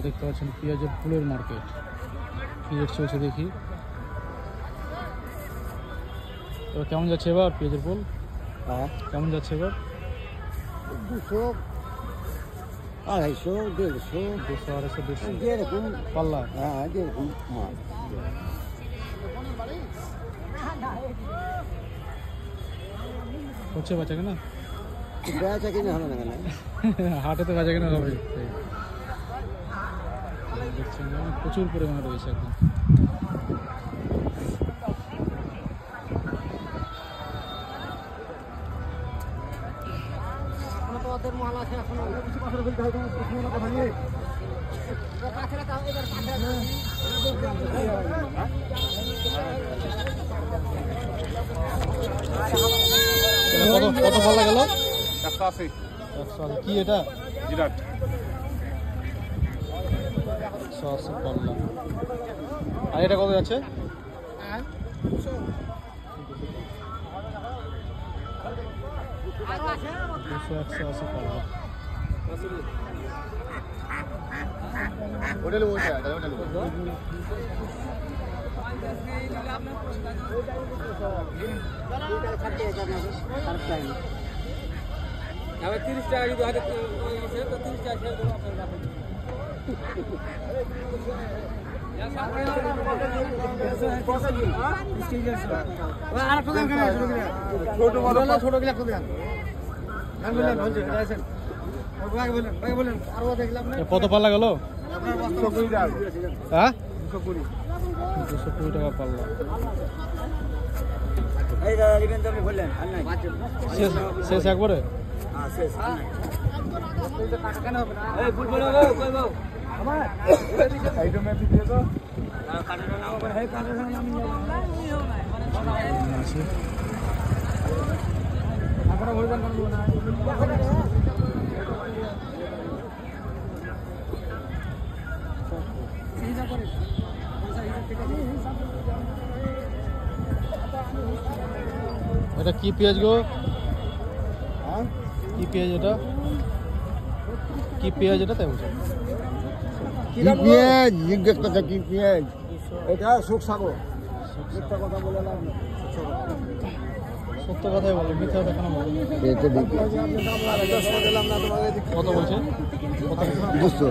দেখতে পাচ্ছেন পেঁয়াজের ফুলের মার্কেট, কি রেট চলছে দেখি। এবার কেমন যাচ্ছে এবার পেঁয়াজের ফুল? কেমন যাচ্ছে এবার? 200, 250, 150, 200, 250, 150 যেরকম পাল্লা। হ্যাঁ যেরকম মাল। হচ্ছে বেচা কেনা? বেচা কিনে হবে না কেন? হাটে তো বেচা কেনা হবে। দেখছেন প্রচুর পরিমাণে রয়েছে একদম। মাল আছে এখন কিছু পাথর ফেলতে হয় কথা নিয়ে কত পাল্লা গেল? 180। 180 কি এটা? জিরাট 180 পাল্লা। আর এটা কত যাচ্ছে? 180 পাল্লা। হোটেল বলছে হোটেল আবার 30 টাকা যদি হাতে 30 টাকা ছোট গিলা কত পাল্লা গেল? হ্যাঁ 220 টাকা পাল্লা। শেষ একবারে? এটা কি পেঁয়াজ গো? কি পেঁয়াজ এটা? কি পেঁয়াজ এটা? তাই বলছে কি পেঁয়াজ জিজ্ঞেস করছে কি পেঁয়াজ? এটা সুখসাগর। সত্য কথাই বলো, মিথ্যা কথা কেন বলো? কত বলছে? 200।